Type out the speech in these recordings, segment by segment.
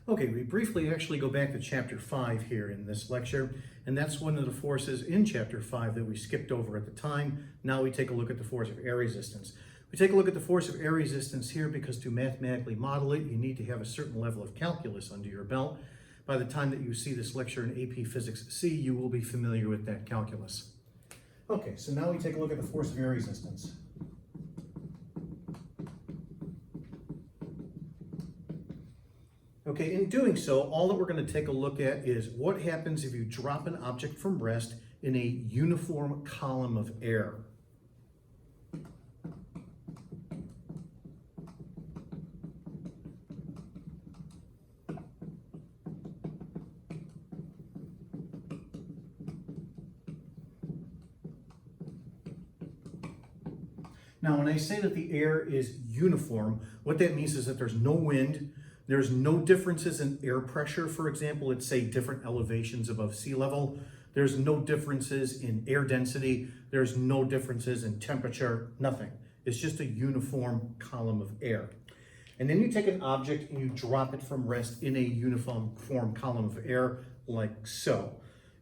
Okay, we briefly actually go back to chapter 5 here in this lecture, and that's one of the forces in chapter 5 that we skipped over at the time. Now we take a look at the force of air resistance. We take a look at the force of air resistance here because to mathematically model it, you need to have a certain level of calculus under your belt. By the time that you see this lecture in AP Physics C, you will be familiar with that calculus. Okay, so now we take a look at the force of air resistance. Okay, in doing so, all that we're going to take a look at is what happens if you drop an object from rest in a uniform column of air. Now, when I say that the air is uniform, what that means is that there's no wind, there's no differences in air pressure, for example, let's say different elevations above sea level. There's no differences in air density. There's no differences in temperature, nothing. It's just a uniform column of air. And then you take an object and you drop it from rest in a uniform column of air like so.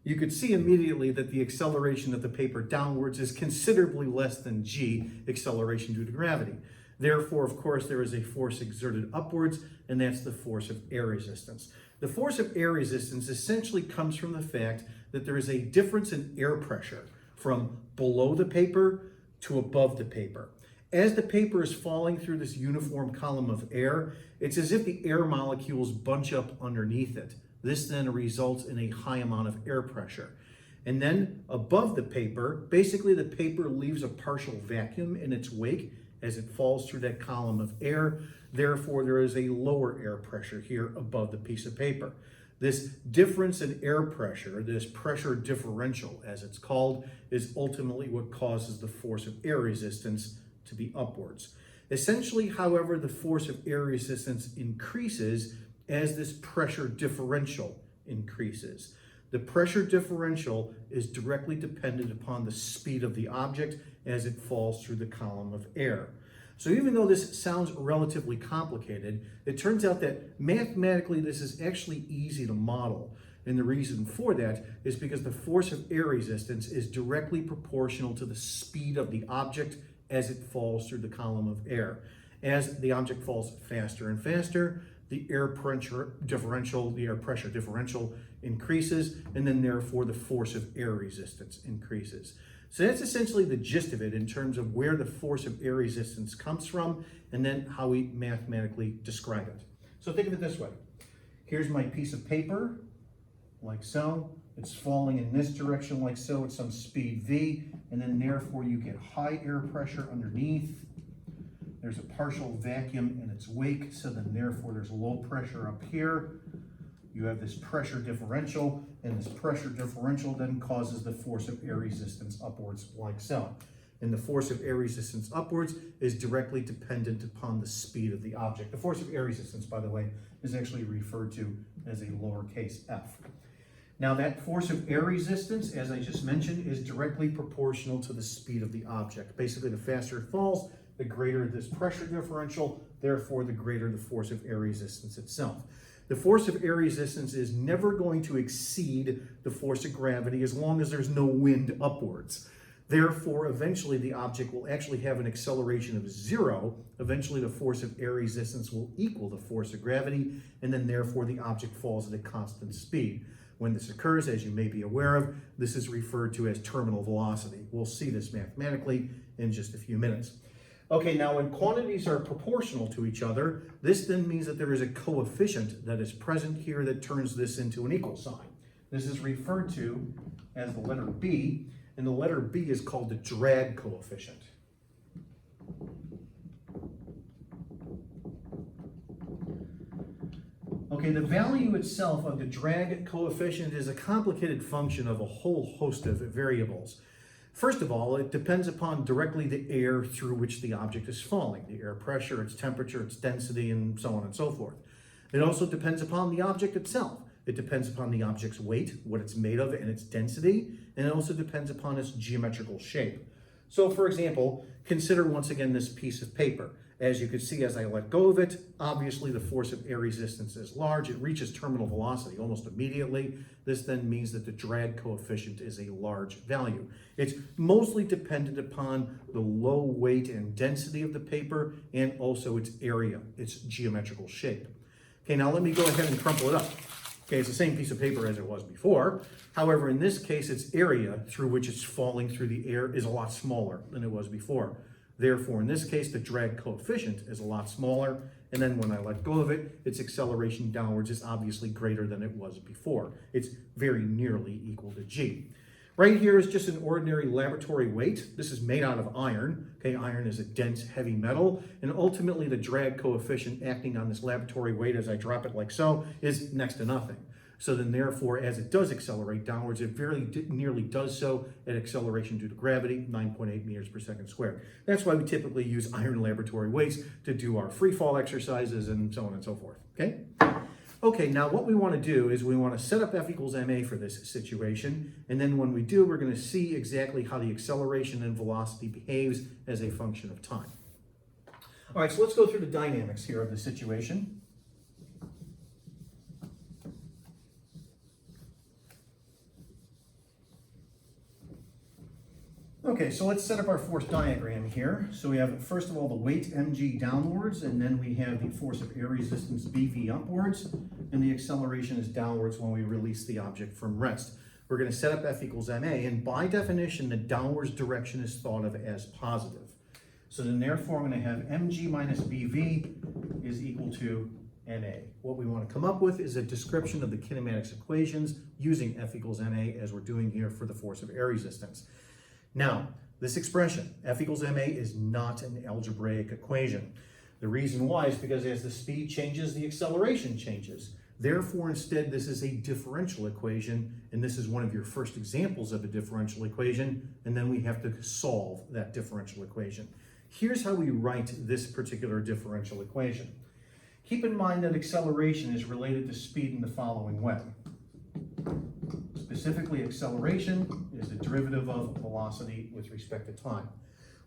You could see immediately that the acceleration of the paper downwards is considerably less than g, acceleration due to gravity. Therefore, of course, there is a force exerted upwards, and that's the force of air resistance. The force of air resistance essentially comes from the fact that there is a difference in air pressure from below the paper to above the paper. As the paper is falling through this uniform column of air, it's as if the air molecules bunch up underneath it. This then results in a high amount of air pressure. And then above the paper, basically the paper leaves a partial vacuum in its wake as it falls through that column of air. Therefore, there is a lower air pressure here above the piece of paper. This difference in air pressure, this pressure differential as it's called, is ultimately what causes the force of air resistance to be upwards. Essentially, however, the force of air resistance increases as this pressure differential increases. The pressure differential is directly dependent upon the speed of the object as it falls through the column of air. So even though this sounds relatively complicated, it turns out that mathematically this is actually easy to model. And the reason for that is because the force of air resistance is directly proportional to the speed of the object as it falls through the column of air. As the object falls faster and faster, the air pressure differential increases, and then therefore the force of air resistance increases. So that's essentially the gist of it in terms of where the force of air resistance comes from and then how we mathematically describe it. So think of it this way. Here's my piece of paper, like so. It's falling in this direction like so at some speed v, and then therefore you get high air pressure underneath. There's a partial vacuum in its wake, so then therefore there's low pressure up here. You have this pressure differential, and this pressure differential then causes the force of air resistance upwards like so. And the force of air resistance upwards is directly dependent upon the speed of the object. The force of air resistance, by the way, is actually referred to as a lowercase f. Now that force of air resistance, as I just mentioned, is directly proportional to the speed of the object. Basically, the faster it falls, the greater this pressure differential, therefore the greater the force of air resistance itself. The force of air resistance is never going to exceed the force of gravity as long as there's no wind upwards. Therefore, eventually the object will actually have an acceleration of 0. Eventually the force of air resistance will equal the force of gravity, and then therefore the object falls at a constant speed. When this occurs, as you may be aware of, this is referred to as terminal velocity. We'll see this mathematically in just a few minutes. Okay, now when quantities are proportional to each other, this then means that there is a coefficient that is present here that turns this into an equal sign. This is referred to as the letter B, and the letter B is called the drag coefficient. Okay, the value itself of the drag coefficient is a complicated function of a whole host of variables. First of all, it depends upon directly the air through which the object is falling, the air pressure, its temperature, its density, and so on and so forth. It also depends upon the object itself. It depends upon the object's weight, what it's made of, and its density, and it also depends upon its geometrical shape. So for example, consider once again this piece of paper. As you can see, as I let go of it, obviously the force of air resistance is large. It reaches terminal velocity almost immediately. This then means that the drag coefficient is a large value. It's mostly dependent upon the low weight and density of the paper and also its area, its geometrical shape. Okay, now let me go ahead and crumple it up. Okay, it's the same piece of paper as it was before. However, in this case, its area through which it's falling through the air is a lot smaller than it was before. Therefore, in this case, the drag coefficient is a lot smaller. And then when I let go of it, its acceleration downwards is obviously greater than it was before. It's very nearly equal to G. Right here is just an ordinary laboratory weight. This is made out of iron. Okay, iron is a dense, heavy metal. And ultimately, the drag coefficient acting on this laboratory weight as I drop it like so is next to nothing. So then therefore, as it does accelerate downwards, it very nearly does so at acceleration due to gravity, 9.8 meters per second squared. That's why we typically use iron laboratory weights to do our free fall exercises and so on and so forth, okay? Okay, now what we want to do is we want to set up F equals ma for this situation, and then when we do, we're going to see exactly how the acceleration and velocity behaves as a function of time. All right, so let's go through the dynamics here of the situation. Okay, so let's set up our force diagram here. So we have, first of all, the weight mg downwards, and then we have the force of air resistance bv upwards, and the acceleration is downwards when we release the object from rest. We're going to set up F equals ma, and by definition, the downwards direction is thought of as positive. So then therefore, I'm going to have mg minus bv is equal to ma. What we want to come up with is a description of the kinematics equations using F equals ma as we're doing here for the force of air resistance. Now, this expression, F equals ma, is not an algebraic equation. The reason why is because as the speed changes, the acceleration changes. Therefore, instead, this is a differential equation, and this is one of your first examples of a differential equation, and then we have to solve that differential equation. Here's how we write this particular differential equation. Keep in mind that acceleration is related to speed in the following way. Specifically, acceleration is the derivative of velocity with respect to time.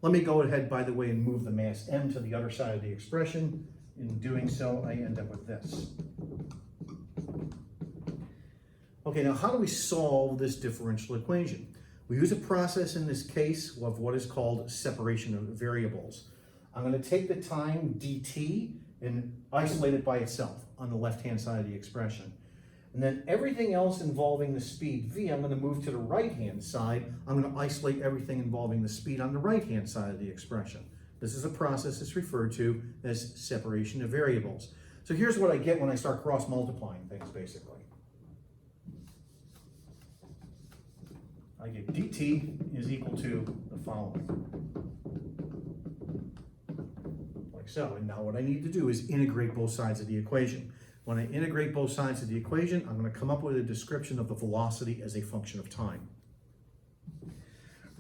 Let me go ahead, by the way, and move the mass m to the other side of the expression. In doing so, I end up with this. Okay, now how do we solve this differential equation? We use a process in this case of what is called separation of variables. I'm going to take the time dt and isolate it by itself on the left-hand side of the expression. And then everything else involving the speed v, I'm going to move to the right-hand side. I'm going to isolate everything involving the speed on the right-hand side of the expression. This is a process that's referred to as separation of variables. So here's what I get when I start cross-multiplying things, basically. I get dt is equal to the following. Like so. And now what I need to do is integrate both sides of the equation. When I integrate both sides of the equation, I'm going to come up with a description of the velocity as a function of time.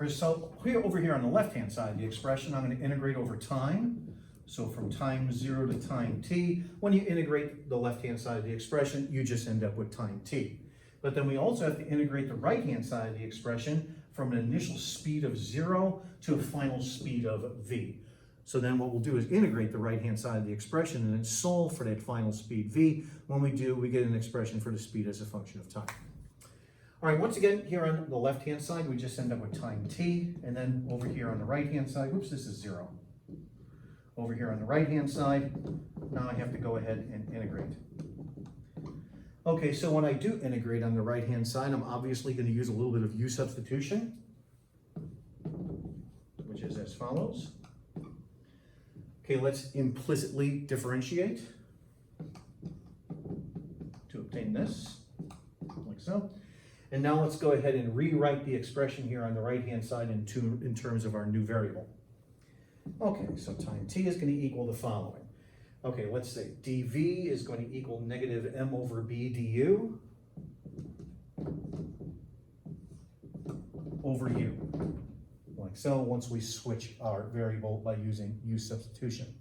So over here on the left-hand side of the expression, I'm going to integrate over time. So from time 0 to time t, when you integrate the left-hand side of the expression, you just end up with time t. But then we also have to integrate the right-hand side of the expression from an initial speed of 0 to a final speed of v. So then what we'll do is integrate the right-hand side of the expression and then solve for that final speed v. When we do, we get an expression for the speed as a function of time. All right, once again, here on the left-hand side, we just end up with time t. And then over here on the right-hand side, whoops, this is 0. Over here on the right-hand side, now I have to go ahead and integrate. Okay, so when I do integrate on the right-hand side, I'm obviously going to use a little bit of u substitution, which is as follows. Okay, let's implicitly differentiate to obtain this, like so. And now let's go ahead and rewrite the expression here on the right-hand side in terms of our new variable. Okay, so time t is going to equal the following. Okay, let's say dv is going to equal negative m over b du over u. Like so, once we switch our variable by using u substitution.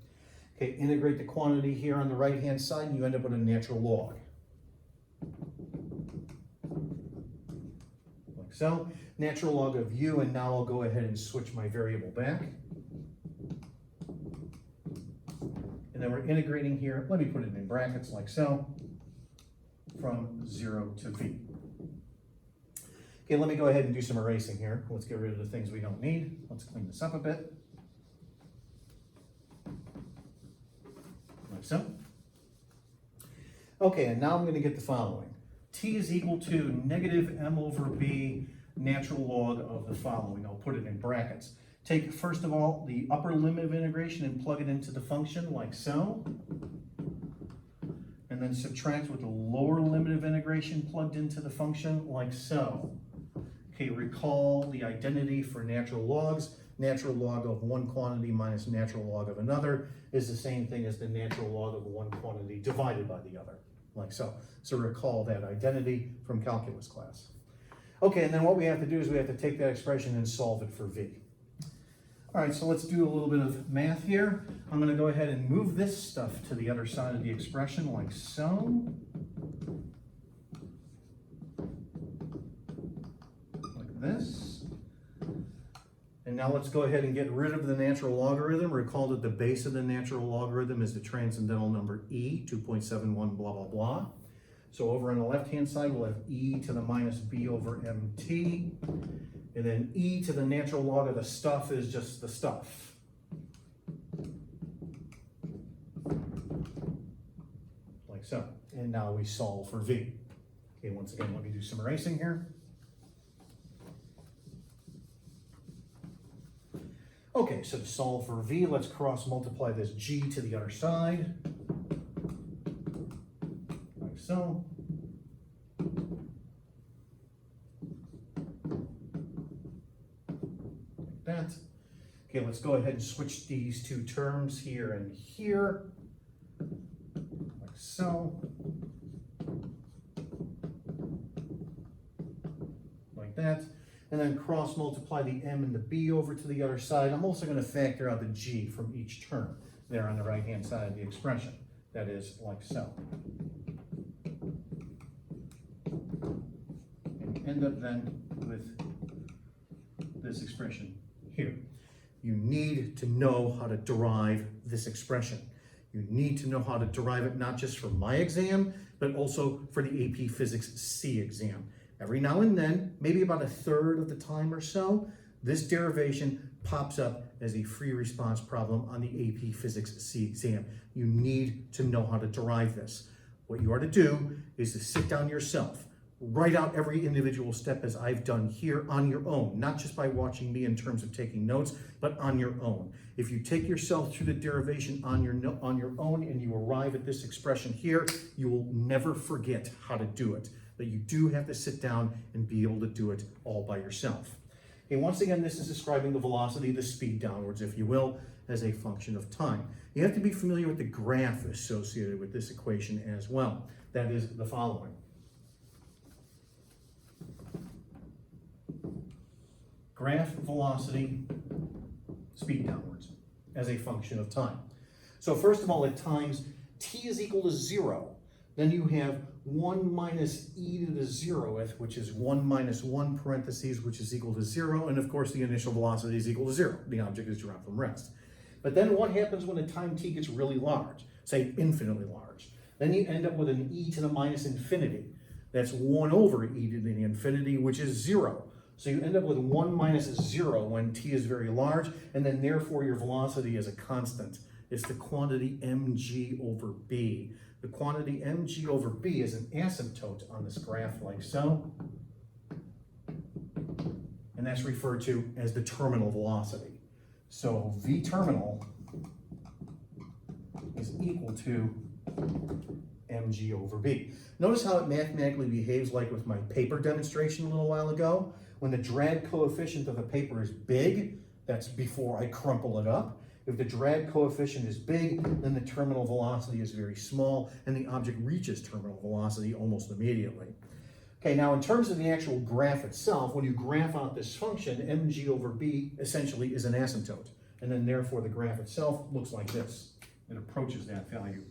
Okay, integrate the quantity here on the right-hand side, and you end up with a natural log. Like so. Natural log of u, and now I'll go ahead and switch my variable back. And then we're integrating here, let me put it in brackets like so, from 0 to v. Okay, let me go ahead and do some erasing here. Let's get rid of the things we don't need. Let's clean this up a bit. Like so. Okay, and now I'm going to get the following. T is equal to negative m over b natural log of the following. I'll put it in brackets. Take, first of all, the upper limit of integration and plug it into the function like so. And then subtract with the lower limit of integration plugged into the function like so. Okay, recall the identity for natural logs. Natural log of one quantity minus natural log of another is the same thing as the natural log of one quantity divided by the other, like so. So recall that identity from calculus class. Okay, and then what we have to do is we have to take that expression and solve it for v. All right, so let's do a little bit of math here. I'm going to go ahead and move this stuff to the other side of the expression like so. Like this. And now let's go ahead and get rid of the natural logarithm. Recall that the base of the natural logarithm is the transcendental number e, 2.71 blah, blah, blah. So over on the left-hand side, we'll have e to the minus b over mt. And then e to the natural log of the stuff is just the stuff. Like so. And now we solve for v. Okay, once again, let me do some erasing here. Okay, so to solve for v, let's cross multiply this g to the other side. Like so. That. Okay, let's go ahead and switch these two terms here and here, like so, like that, and then cross multiply the m and the b over to the other side. I'm also going to factor out the g from each term there on the right hand side of the expression. That is like so. And end up then with this expression here. You need to know how to derive this expression. You need to know how to derive it not just for my exam, but also for the AP Physics C exam. Every now and then, maybe about a third of the time or so, this derivation pops up as a free response problem on the AP Physics C exam. You need to know how to derive this. What you are to do is to sit down yourself, write out every individual step as I've done here on your own, not just by watching me in terms of taking notes, but on your own. If you take yourself through the derivation on your own and you arrive at this expression here, you will never forget how to do it. But you do have to sit down and be able to do it all by yourself. Okay, once again, this is describing the velocity, the speed downwards, if you will, as a function of time. You have to be familiar with the graph associated with this equation as well. That is the following. Graph velocity, speed downwards as a function of time. So first of all, at times t is equal to 0. Then you have 1 minus e to the 0th, which is 1 minus 1 parentheses, which is equal to 0. And of course, the initial velocity is equal to 0. The object is dropped from rest. But then what happens when the time t gets really large, say infinitely large? Then you end up with an e to the minus infinity. That's 1 over e to the infinity, which is 0. So you end up with 1 minus 0 when t is very large, and then therefore your velocity is a constant. It's the quantity mg over b. The quantity mg over b is an asymptote on this graph like so. And that's referred to as the terminal velocity. So v terminal is equal to mg over b. Notice how it mathematically behaves like with my paper demonstration a little while ago. When the drag coefficient of a paper is big, that's before I crumple it up. If the drag coefficient is big, then the terminal velocity is very small and the object reaches terminal velocity almost immediately. Okay, now in terms of the actual graph itself, when you graph out this function, mg over b essentially is an asymptote. And then therefore the graph itself looks like this. It approaches that value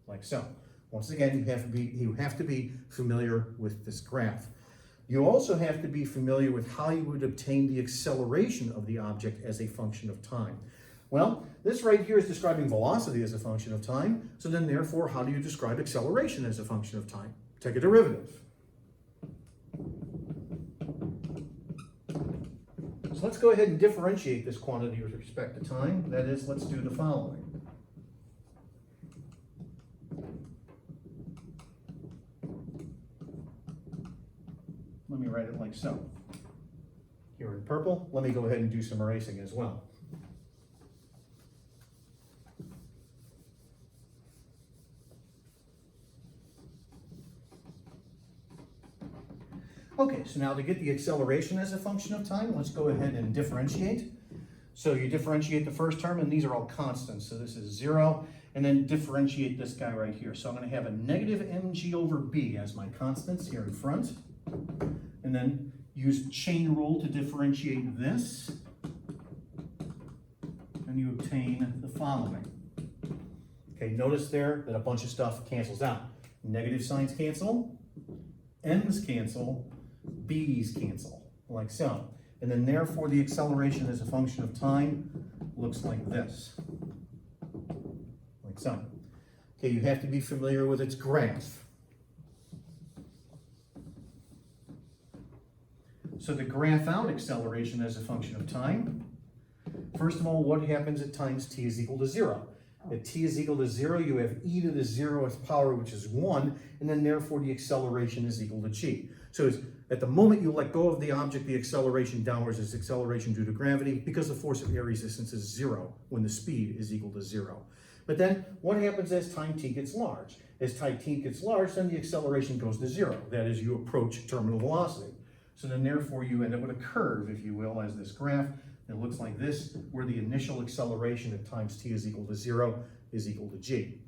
like so. Once again, you have to be familiar with this graph. You also have to be familiar with how you would obtain the acceleration of the object as a function of time. Well, this right here is describing velocity as a function of time, so then therefore, how do you describe acceleration as a function of time? Take a derivative. So let's go ahead and differentiate this quantity with respect to time. That is, let's do the following. Let me write it like so. Here in purple, let me go ahead and do some erasing as well. Okay, so now to get the acceleration as a function of time, let's go ahead and differentiate. So you differentiate the first term, and these are all constants. So this is 0, and then differentiate this guy right here. So I'm going to have a negative mg over b as my constants here in front. And then use chain rule to differentiate this. And you obtain the following. Okay, notice there that a bunch of stuff cancels out. Negative signs cancel, m's cancel, b's cancel, like so. And then therefore the acceleration as a function of time looks like this, like so. Okay, you have to be familiar with its graph. So to graph out acceleration as a function of time, first of all, what happens at times t is equal to 0? At t is equal to 0, you have e to the 0th power, which is 1, and then therefore the acceleration is equal to g. So at the moment you let go of the object, the acceleration downwards is acceleration due to gravity, because the force of air resistance is 0 when the speed is equal to 0. But then what happens as time t gets large? As time t gets large, then the acceleration goes to 0. That is, you approach terminal velocity. So then therefore you end up with a curve, if you will, as this graph. It looks like this, where the initial acceleration at times t is equal to 0 is equal to g.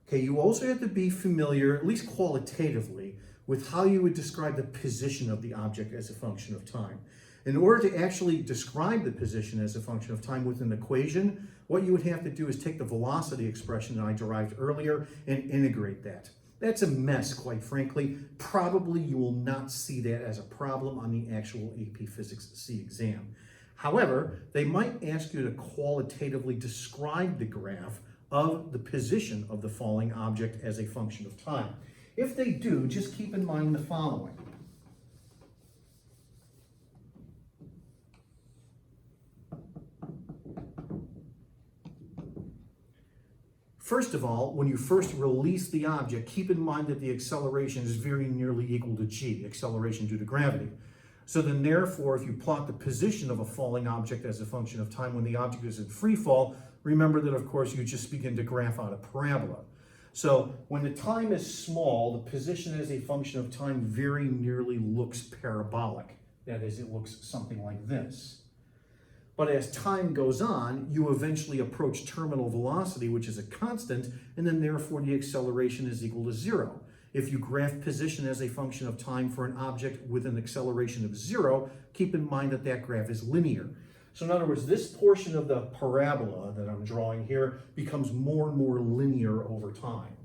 Okay, you also have to be familiar, at least qualitatively, with how you would describe the position of the object as a function of time. In order to actually describe the position as a function of time with an equation, what you would have to do is take the velocity expression that I derived earlier and integrate that. That's a mess, quite frankly. Probably you will not see that as a problem on the actual AP Physics C exam. However, they might ask you to qualitatively describe the graph of the position of the falling object as a function of time. If they do, just keep in mind the following. First of all, when you first release the object, keep in mind that the acceleration is very nearly equal to g, acceleration due to gravity. So then therefore, if you plot the position of a falling object as a function of time when the object is in free fall, remember that of course you just begin to graph out a parabola. So when the time is small, the position as a function of time very nearly looks parabolic. That is, it looks something like this. But as time goes on, you eventually approach terminal velocity, which is a constant, and then therefore the acceleration is equal to 0. If you graph position as a function of time for an object with an acceleration of 0, keep in mind that that graph is linear. So in other words, this portion of the parabola that I'm drawing here becomes more and more linear over time,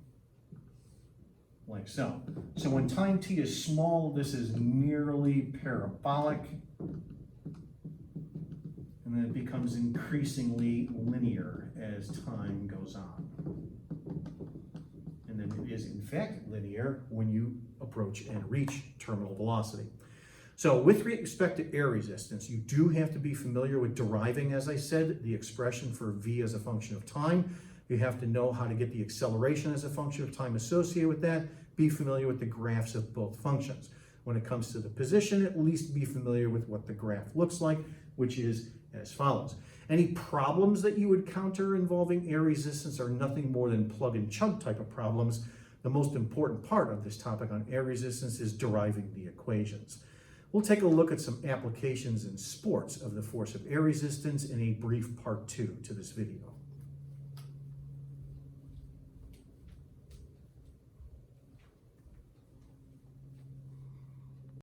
like so. So when time t is small, this is nearly parabolic, and then it becomes increasingly linear as time goes on. And then it is in fact linear when you approach and reach terminal velocity. So with respect to air resistance, you do have to be familiar with deriving, as I said, the expression for V as a function of time. You have to know how to get the acceleration as a function of time associated with that. Be familiar with the graphs of both functions. When it comes to the position, at least be familiar with what the graph looks like, which is as follows. Any problems that you would counter involving air resistance are nothing more than plug and chug type of problems. The most important part of this topic on air resistance is deriving the equations. We'll take a look at some applications in sports of the force of air resistance in a brief part 2 to this video.